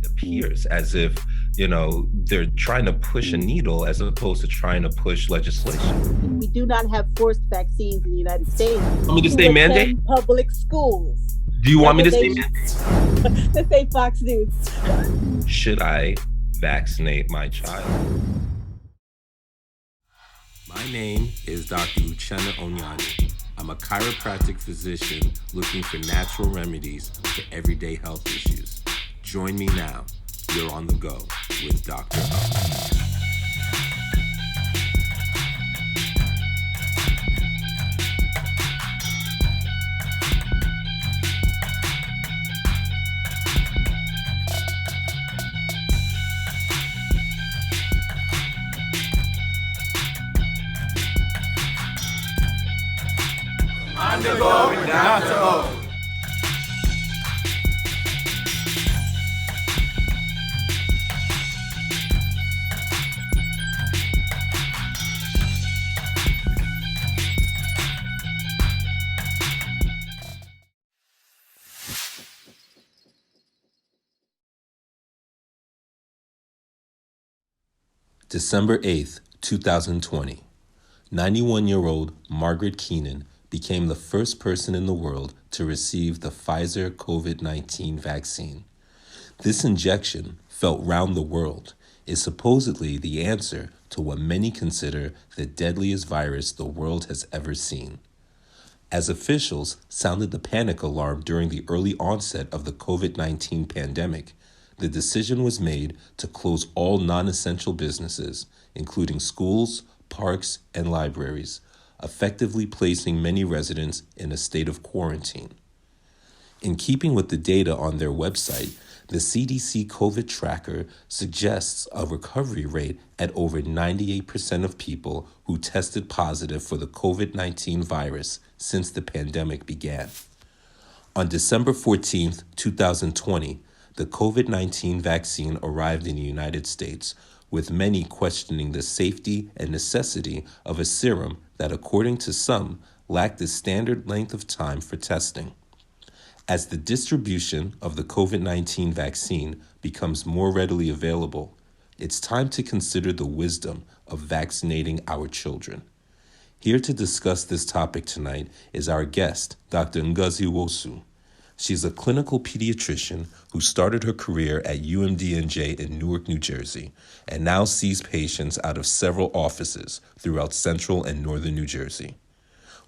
It appears as if, they're trying to push a needle as opposed to trying to push legislation. We do not have forced vaccines in the United States. Want me to say mandate? Public schools. Do you want me to say mandate? Let's say Fox News. Should I vaccinate my child? My name is Dr. Uchenna Onyeani. I'm a chiropractic physician looking for natural remedies for everyday health issues. Join me now. You're on the go with Dr. O. On the go with Dr. O. December 8th, 2020. 91-year-old Margaret Keenan became the first person in the world to receive the Pfizer COVID-19 vaccine. This injection, felt round the world, is supposedly the answer to what many consider the deadliest virus the world has ever seen. As officials sounded the panic alarm during the early onset of the COVID-19 pandemic, the decision was made to close all non-essential businesses, including schools, parks, and libraries, effectively placing many residents in a state of quarantine. In keeping with the data on their website, the CDC COVID tracker suggests a recovery rate at over 98% of people who tested positive for the COVID-19 virus since the pandemic began. On December 14th, 2020, the COVID-19 vaccine arrived in the United States, with many questioning the safety and necessity of a serum that, according to some, lacked the standard length of time for testing. As the distribution of the COVID-19 vaccine becomes more readily available, it's time to consider the wisdom of vaccinating our children. Here to discuss this topic tonight is our guest, Dr. Ngozi Wosu. She's a clinical pediatrician who started her career at UMDNJ in Newark, New Jersey, and now sees patients out of several offices throughout central and northern New Jersey.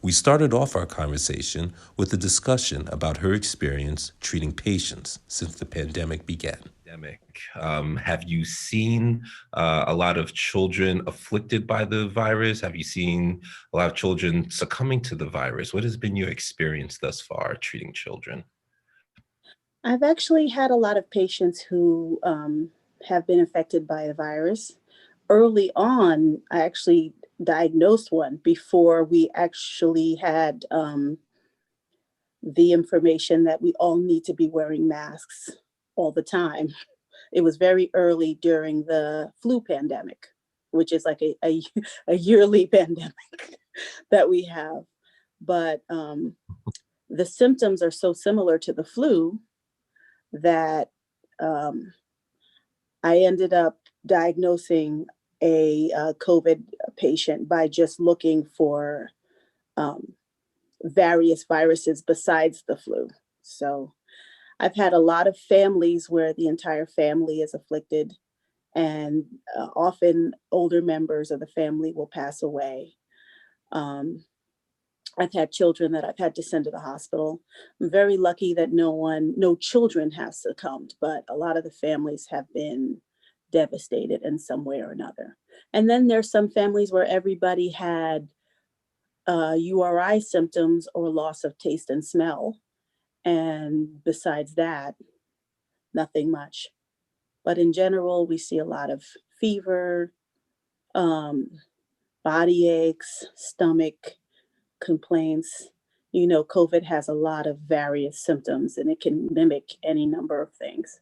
We started off our conversation with a discussion about her experience treating patients since the pandemic began. Have you seen a lot of children afflicted by the virus? Have you seen a lot of children succumbing to the virus? What has been your experience thus far treating children? I've actually had a lot of patients who have been affected by the virus. Early on, I actually diagnosed one before we actually had the information that we all need to be wearing masks all the time. It was very early during the flu pandemic, which is like a yearly pandemic that we have. But the symptoms are so similar to the flu that I ended up diagnosing a COVID patient by just looking for various viruses besides the flu. So I've had a lot of families where the entire family is afflicted, and often older members of the family will pass away. I've had children that I've had to send to the hospital. I'm very lucky that no children have succumbed, but a lot of the families have been devastated in some way or another. And then there's some families where everybody had URI symptoms or loss of taste and smell. And besides that, nothing much. But in general, we see a lot of fever, body aches, stomach complaints. COVID has a lot of various symptoms, and it can mimic any number of things.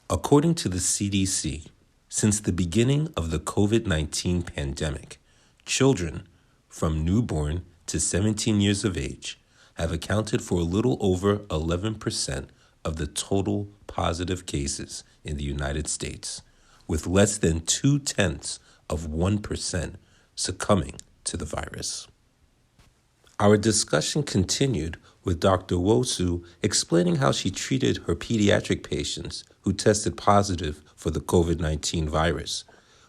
According to the CDC, since the beginning of the COVID-19 pandemic, children from newborn to 17 years of age, have accounted for a little over 11% of the total positive cases in the United States, with less than 0.2% succumbing to the virus. Our discussion continued with Dr. Wosu explaining how she treated her pediatric patients who tested positive for the COVID-19 virus.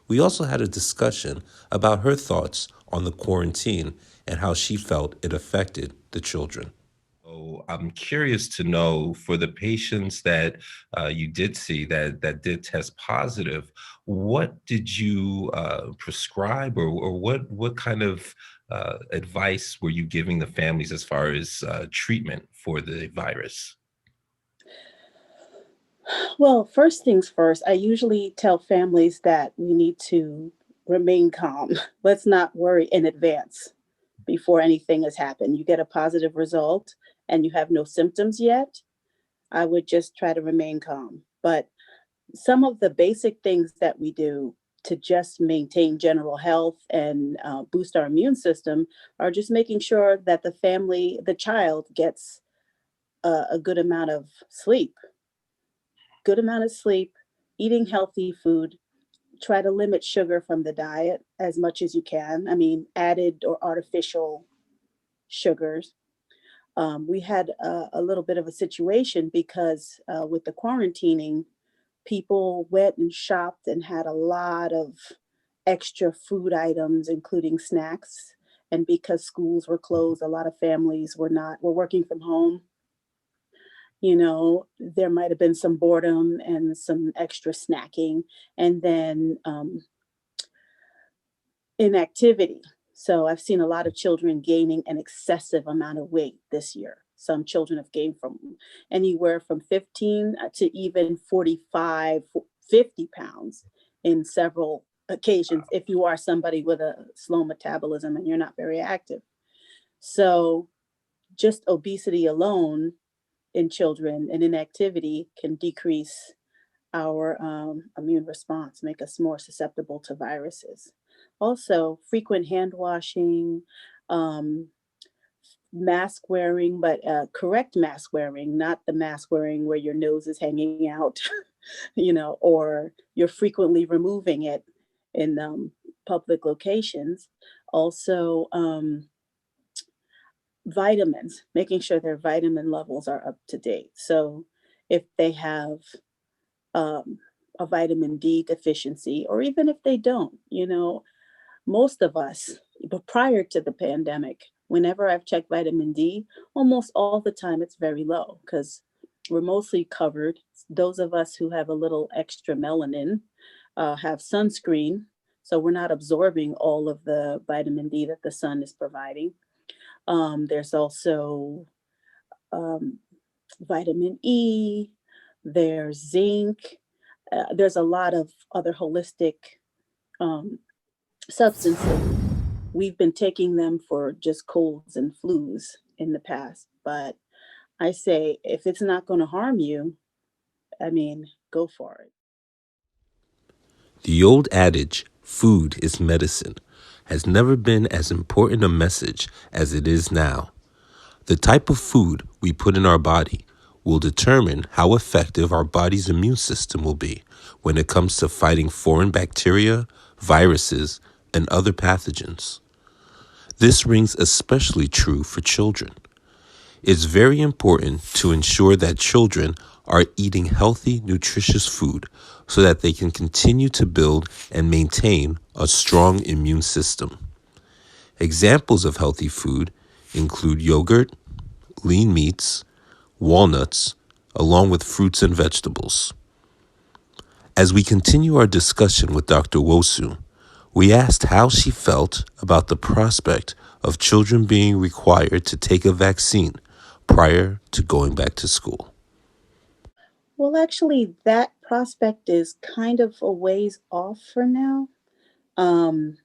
We also had a discussion about her thoughts on the quarantine and how she felt it affected the children. So I'm curious to know, for the patients that you did see that did test positive, what did you prescribe, or what kind of advice were you giving the families as far as treatment for the virus? Well, first things first, I usually tell families that we need to remain calm. Let's not worry in advance before anything has happened. You get a positive result and you have no symptoms yet, I would just try to remain calm. But some of the basic things that we do to just maintain general health and boost our immune system are just making sure that the child gets a good amount of sleep, eating healthy food, try to limit sugar from the diet as much as you can. I mean, added or artificial sugars. We had a little bit of a situation because with the quarantining, people went and shopped and had a lot of extra food items, including snacks. And because schools were closed, a lot of families were working from home. There might have been some boredom and some extra snacking, and then inactivity. So I've seen a lot of children gaining an excessive amount of weight this year. Some children have gained from anywhere from 15 to even 45, 50 pounds in several occasions if you are somebody with a slow metabolism and you're not very active. So just obesity alone in children and inactivity can decrease our immune response, make us more susceptible to viruses. Also, frequent hand washing, um, mask wearing, but correct mask wearing, not the mask wearing where your nose is hanging out, or you're frequently removing it in public locations. Also, vitamins, making sure their vitamin levels are up to date. So if they have um, a vitamin D deficiency, or even if they don't, most of us, but prior to the pandemic, whenever I've checked vitamin D, almost all the time it's very low because we're mostly covered. Those of us who have a little extra melanin have sunscreen, so we're not absorbing all of the vitamin D that the sun is providing. There's also um, vitamin E, there's zinc, there's a lot of other holistic um, substances. We've been taking them for just colds and flus in the past, but I say if it's not going to harm you, I mean, go for it. The old adage, food is medicine, has never been as important a message as it is now. The type of food we put in our body will determine how effective our body's immune system will be when it comes to fighting foreign bacteria, viruses, and other pathogens. This rings especially true for children. It's very important to ensure that children are eating healthy, nutritious food so that they can continue to build and maintain a strong immune system. Examples of healthy food include yogurt, lean meats, walnuts, along with fruits and vegetables. As we continue our discussion with Dr. Wosu, we asked how she felt about the prospect of children being required to take a vaccine prior to going back to school. Well, actually, that prospect is kind of a ways off for now. Um,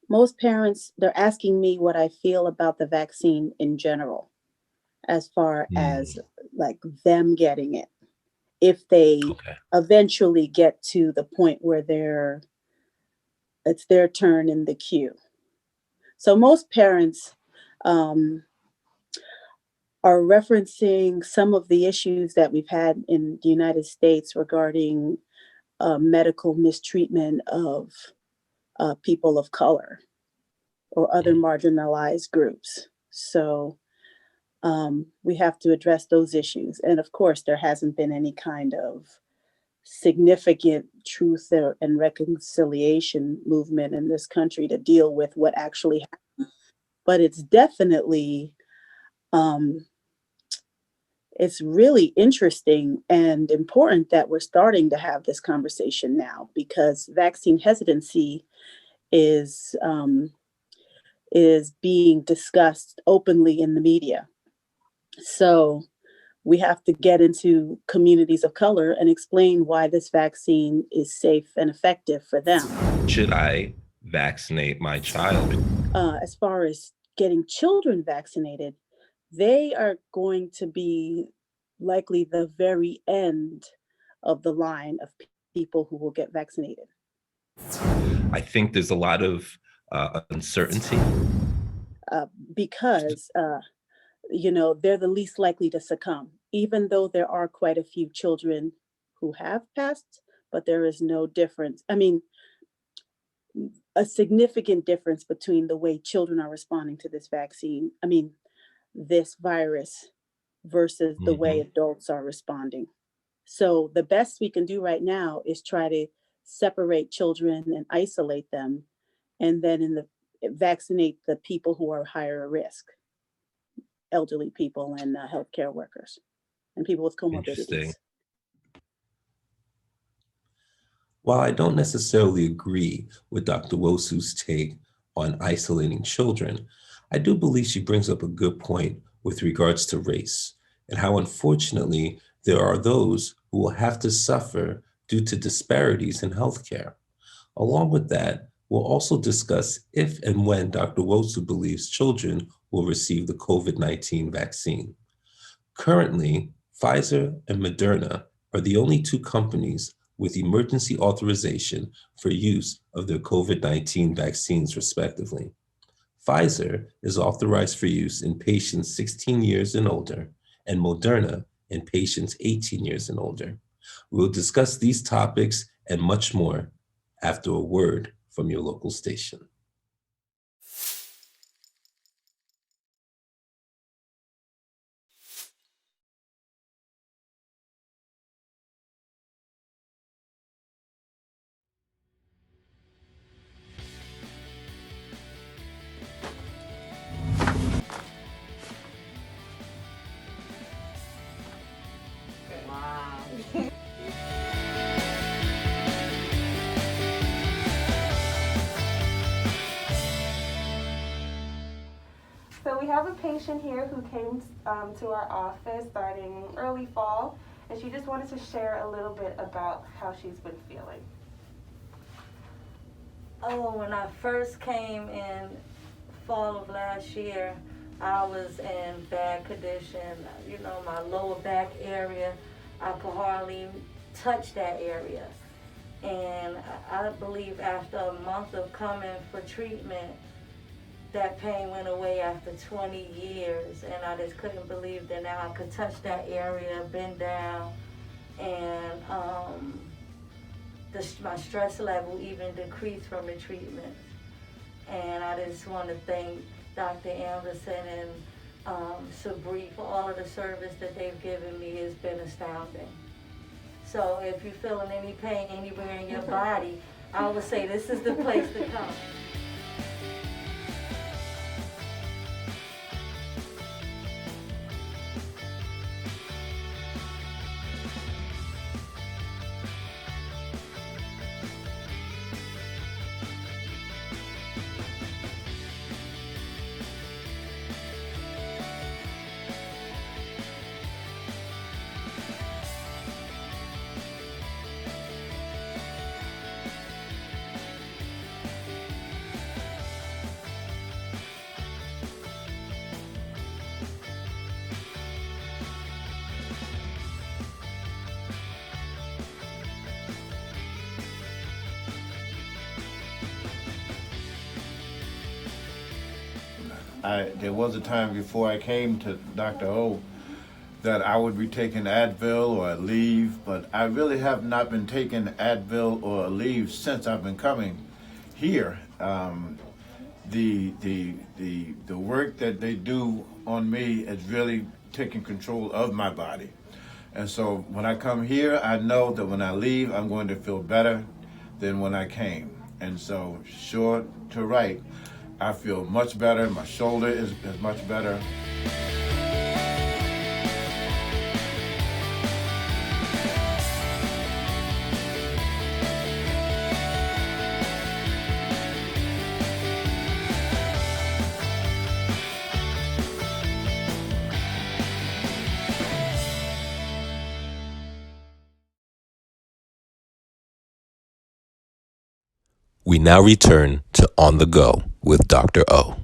Most parents, they're asking me what I feel about the vaccine in general, as far as like them getting it, if they Okay. eventually get to the point where it's their turn in the queue. So most parents um, are referencing some of the issues that we've had in the United States regarding medical mistreatment of people of color or other marginalized groups. So we have to address those issues. And of course, there hasn't been any kind of significant and reconciliation movement in this country to deal with what actually happened. But it's definitely, um, it's really interesting and important that we're starting to have this conversation now, because vaccine hesitancy is um, is being discussed openly in the media. So we have to get into communities of color and explain why this vaccine is safe and effective for them. Should I vaccinate my child? As far as getting children vaccinated, they are going to be likely the very end of the line of people who will get vaccinated. I think there's a lot of uncertainty. Because they're the least likely to succumb, even though there are quite a few children who have passed, but there is no difference. I mean, a significant difference between the way children are responding to this vaccine, I mean, this virus, versus the way adults are responding. So the best we can do right now is try to separate children and isolate them, and then vaccinate the people who are higher risk, elderly people and healthcare workers and people with Interesting. comorbidities. While I don't necessarily agree with Dr. Wosu's take on isolating children, I do believe she brings up a good point with regards to race and how unfortunately there are those who will have to suffer due to disparities in healthcare. Along with that, we'll also discuss if and when Dr. Wosu believes children will receive the COVID-19 vaccine. Currently, Pfizer and Moderna are the only two companies with emergency authorization for use of their COVID-19 vaccines, respectively. Pfizer is authorized for use in patients 16 years and older, and Moderna in patients 18 years and older. We'll discuss these topics and much more after a word from your local station. So we have a patient here who came to our office starting early fall, and she just wanted to share a little bit about how she's been feeling. Oh, when I first came in fall of last year, I was in bad condition. You know, my lower back area, I could hardly touch that area. And I believe after a month of coming for treatment, that pain went away after 20 years. And I just couldn't believe that now I could touch that area, bend down, and my stress level even decreased from the treatment. And I just want to thank Dr. Anderson and Sabri for all of the service that they've given me. It's been astounding. So if you're feeling any pain anywhere in your body, I would say this is the place to come. there was a time before I came to Dr. O that I would be taking Advil or Aleve, but I really have not been taking Advil or Aleve since I've been coming here. The work that they do on me is really taking control of my body. And so when I come here, I know that when I leave, I'm going to feel better than when I came. And so short to right, I feel much better. My shoulder is much better. We now return to On the Go with Dr. O.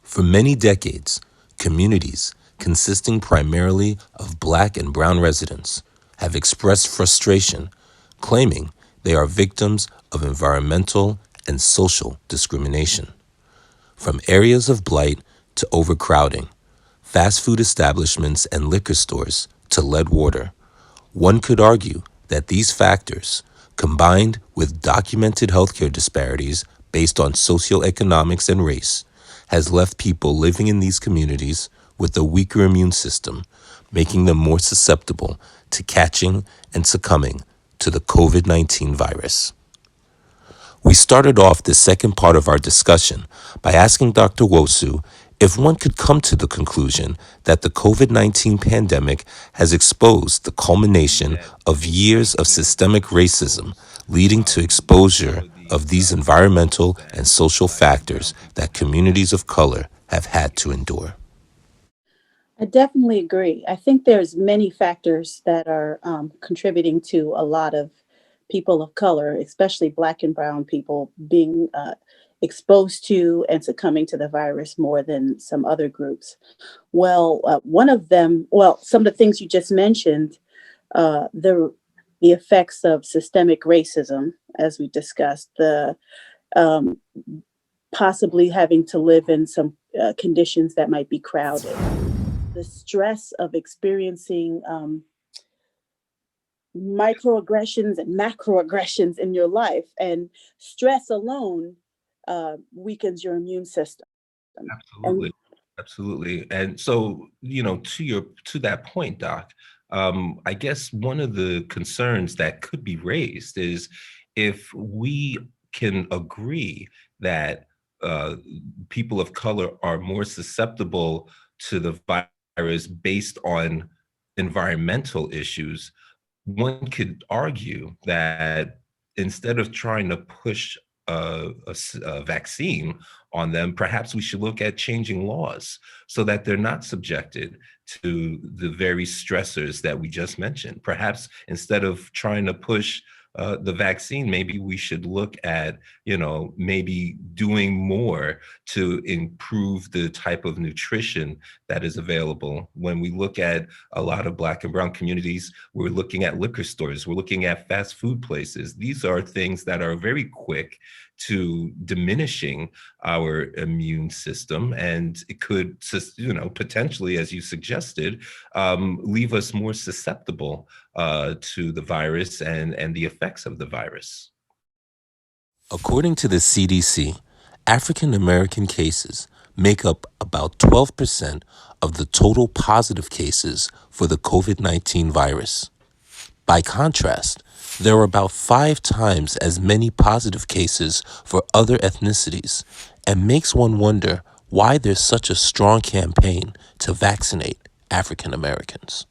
For many decades, communities consisting primarily of Black and brown residents have expressed frustration, claiming they are victims of environmental and social discrimination. From areas of blight to overcrowding, fast food establishments and liquor stores to lead water, one could argue that these factors, combined with documented healthcare disparities based on socioeconomics and race, has left people living in these communities with a weaker immune system, making them more susceptible to catching and succumbing to the COVID-19 virus. We started off the second part of our discussion by asking Dr. Wosu if one could come to the conclusion that the COVID-19 pandemic has exposed the culmination of years of systemic racism, leading to exposure of these environmental and social factors that communities of color have had to endure. I definitely agree. I think there's many factors that are contributing to a lot of people of color, especially Black and brown people, being exposed to and succumbing to the virus more than some other groups. Well, one of them, some of the things you just mentioned, the effects of systemic racism, as we discussed, the possibly having to live in some conditions that might be crowded, the stress of experiencing microaggressions and macroaggressions in your life, and stress alone weakens your immune system. Absolutely. And Absolutely. And so, to that point, Doc, I guess one of the concerns that could be raised is if we can agree that people of color are more susceptible to the virus based on environmental issues, one could argue that instead of trying to push a vaccine on them, perhaps we should look at changing laws so that they're not subjected to the very stressors that we just mentioned. Perhaps instead of trying to push the vaccine, maybe we should look at, maybe doing more to improve the type of nutrition that is available. When we look at a lot of Black and brown communities, we're looking at liquor stores, we're looking at fast food places. These are things that are very quick to diminishing our immune system, and it could, potentially, as you suggested, leave us more susceptible to the virus and the effects of the virus. According to the CDC, African American cases make up about 12% of the total positive cases for the COVID-19 virus. By contrast, there are about 5 times as many positive cases for other ethnicities, and makes one wonder why there's such a strong campaign to vaccinate African Americans.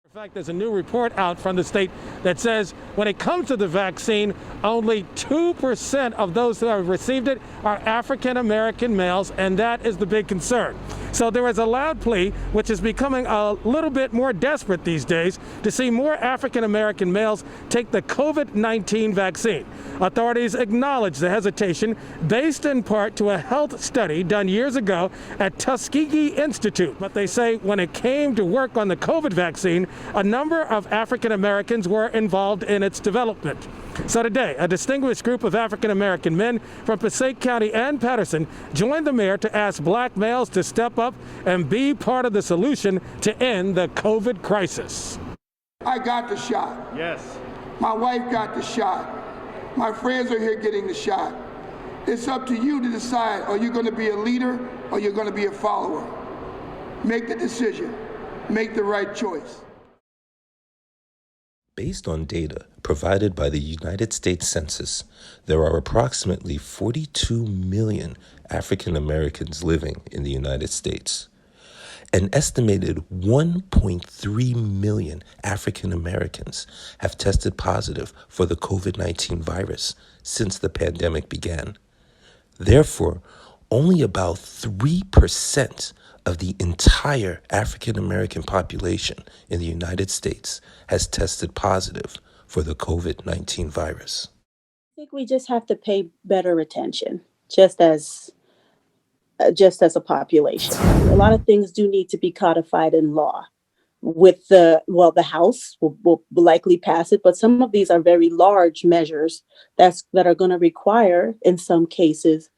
In fact, there's a new report out from the state that says when it comes to the vaccine, only 2% of those who have received it are African American males, and that is the big concern. So there is a loud plea, which is becoming a little bit more desperate these days, to see more African American males take the COVID-19 vaccine. Authorities acknowledge the hesitation based in part to a health study done years ago at Tuskegee Institute. But they say when it came to work on the COVID vaccine, a number of African Americans were involved in its development. So today, a distinguished group of African American men from Passaic County and Patterson joined the mayor to ask black males to step up and be part of the solution to end the COVID crisis. I got the shot. Yes. My wife got the shot. My friends are here getting the shot. It's up to you to decide, are you going to be a leader or you're going to be a follower? Make the decision. Make the right choice. Based on data provided by the United States Census, there are approximately 42 million African Americans living in the United States. An estimated 1.3 million African Americans have tested positive for the COVID-19 virus since the pandemic began. Therefore, only about 3% of the entire African American population in the United States has tested positive for the COVID-19 virus. I think we just have to pay better attention, just as a population. A lot of things do need to be codified in law. With the House will likely pass it, but some of these are very large measures that are going to require, in some cases,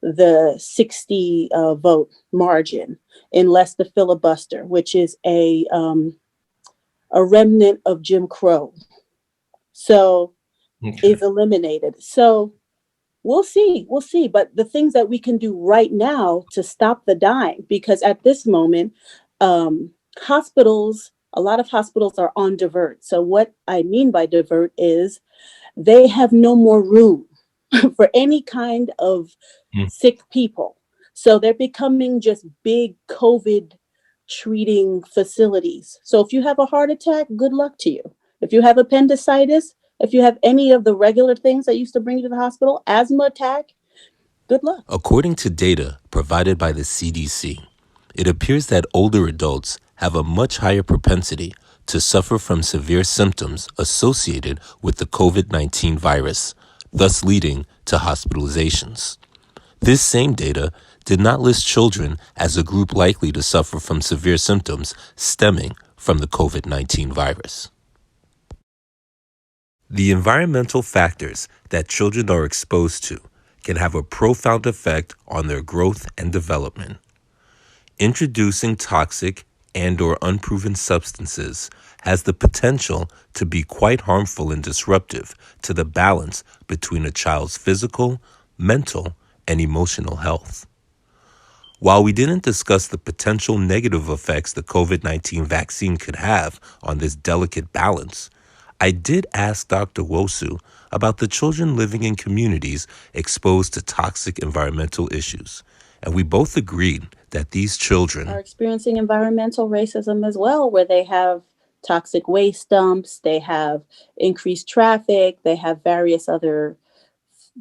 the 60 vote margin, unless the filibuster, which is a remnant of Jim Crow, is eliminated. So we'll see. But the things that we can do right now to stop the dying, because at this moment, a lot of hospitals are on divert. So what I mean by divert is they have no more room for any kind of sick people. So they're becoming just big COVID treating facilities. So if you have a heart attack, good luck to you. If you have appendicitis, if you have any of the regular things that used to bring you to the hospital, asthma attack, good luck. According to data provided by the CDC, it appears that older adults have a much higher propensity to suffer from severe symptoms associated with the COVID-19 virus, thus leading to hospitalizations. This same data did not list children as a group likely to suffer from severe symptoms stemming from the COVID-19 virus. The environmental factors that children are exposed to can have a profound effect on their growth and development. Introducing toxic and/or unproven substances has the potential to be quite harmful and disruptive to the balance between a child's physical, mental, and emotional health. While we didn't discuss the potential negative effects the COVID-19 vaccine could have on this delicate balance, I did ask Dr. Wosu about the children living in communities exposed to toxic environmental issues, and we both agreed that these children are experiencing environmental racism as well, where they have toxic waste dumps, they have increased traffic, they have various other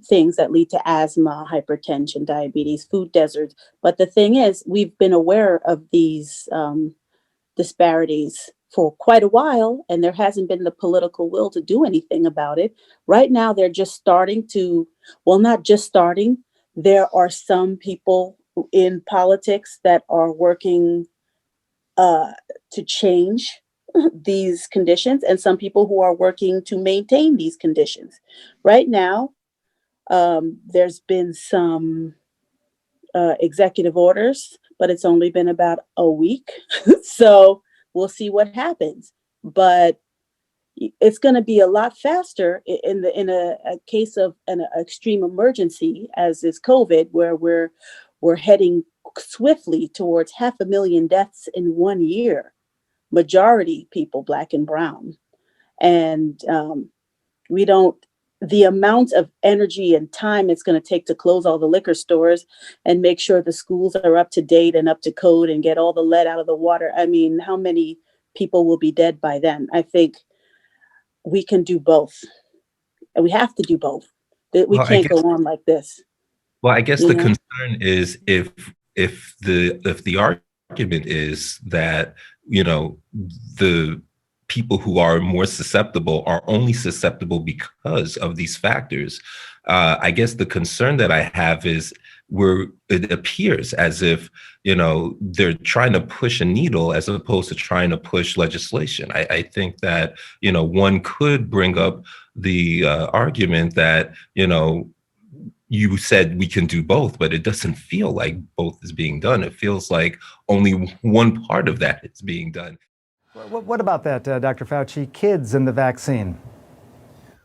things that lead to asthma, hypertension, diabetes, food deserts. But the thing is, we've been aware of these disparities for quite a while, and there hasn't been the political will to do anything about it. Right now, they're just starting to, well, not just starting. There are some people in politics that are working to change these conditions, and some people who are working to maintain these conditions. Right now, there's been some executive orders, but it's only been about a week. So we'll see what happens. But it's going to be a lot faster in a case of an extreme emergency, as is COVID, where we're heading swiftly towards 500,000 deaths in 1 year. Majority people, Black and brown. And the amount of energy and time it's going to take to close all the liquor stores and make sure the schools are up to date and up to code and get all the lead out of the water. I mean, how many people will be dead by then? I think we can do both. And we have to do both. We can't go on like this. Well, I guess the concern is if the argument is that, the people who are more susceptible are only susceptible because of these factors. I guess the concern that I have is it appears as if, they're trying to push a needle as opposed to trying to push legislation. I think that, one could bring up the argument that, you said we can do both, but it doesn't feel like both is being done. It feels like only one part of that is being done. What about that, Dr. Fauci? Kids and the vaccine?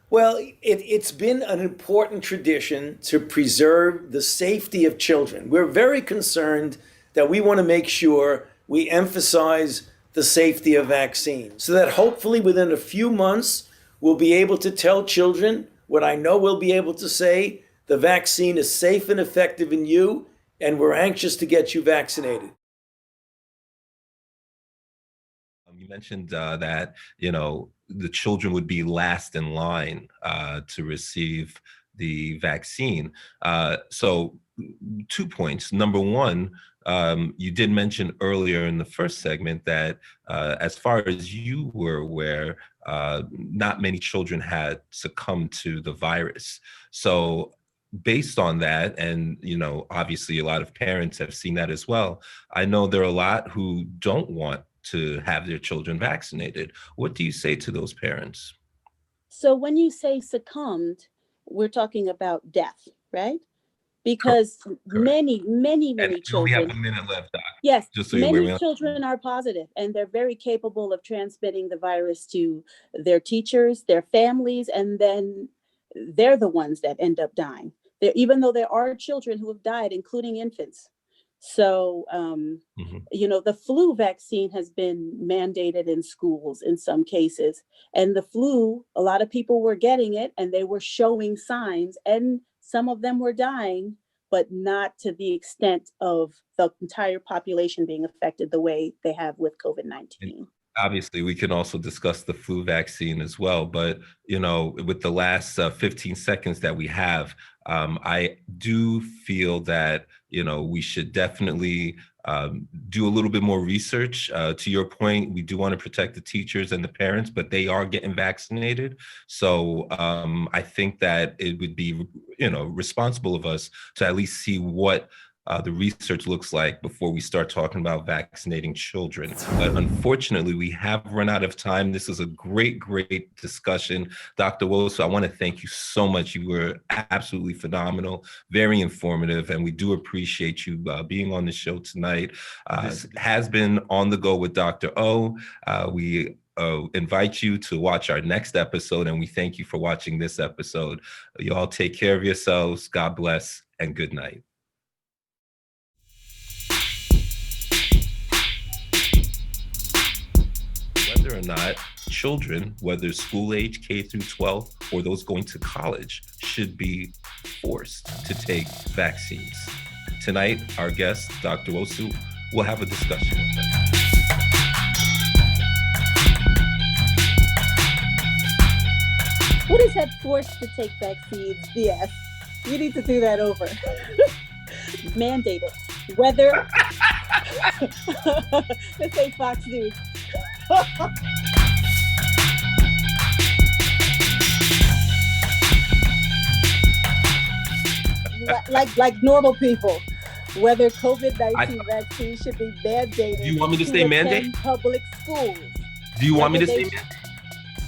Well, it's been an important tradition to preserve the safety of children. We're very concerned that we want to make sure we emphasize the safety of vaccines so that hopefully within a few months, we'll be able to tell children what I know we'll be able to say: the vaccine is safe and effective in you, and we're anxious to get you vaccinated. You mentioned that, the children would be last in line to receive the vaccine. So 2 points. Number one, you did mention earlier in the first segment that as far as you were aware, not many children had succumbed to the virus. So based on that, and obviously a lot of parents have seen that as well, I know there are a lot who don't want to have their children vaccinated. What do you say to those parents? So when you say succumbed, we're talking about death, right? Because Correct. many And children. we have a minute left, Doc. Yes, Just so you're many aware. children are positive, and they're very capable of transmitting the virus to their teachers, their families, and then they're the ones that end up dying. Even though there are children who have died, including infants. So, the flu vaccine has been mandated in schools in some cases. And the flu, a lot of people were getting it and they were showing signs, and some of them were dying, but not to the extent of the entire population being affected the way they have with COVID-19. Obviously, we can also discuss the flu vaccine as well. But, with the last 15 seconds that we have, I do feel that, we should definitely do a little bit more research. To your point, we do want to protect the teachers and the parents, but they are getting vaccinated. So I think that it would be, responsible of us to at least see what the research looks like before we start talking about vaccinating children. But unfortunately, we have run out of time. This is a great discussion. Dr. Wosu, I want to thank you so much. You were absolutely phenomenal, very informative, and we do appreciate you being on the show tonight. This has been On the Go with Dr. O. We invite you to watch our next episode, and we thank you for watching this episode. You all take care of yourselves. God bless, and good night. Whether or not children, whether school age K through 12 or those going to college, should be forced to take vaccines. Tonight, our guest, Dr. Wosu, will have a discussion with them. What is that forced to take vaccines? Yes, you need to do that over. Mandated. Whether, let's say Fox News. like normal people, whether COVID-19 vaccine should be mandated. Do you want me to say mandate? Public schools. Do you want me to say mandate?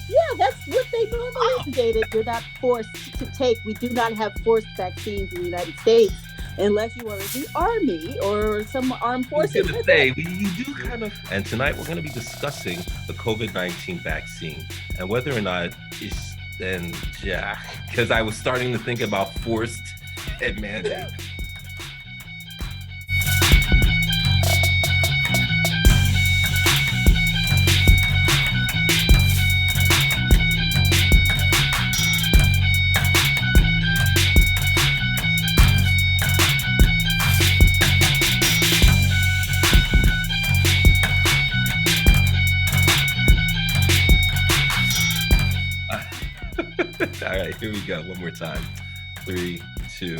Yeah, that's what they normally mandated. You're not forced to take. We do not have forced vaccines in the United States unless you are in the Army or some armed forces. I was going to say, you do kind of. And tonight we're going to be discussing the COVID-19 vaccine and whether or not it's, and yeah, because I was starting to think about forced and mandate. All right, here we go. One more time. 3, 2,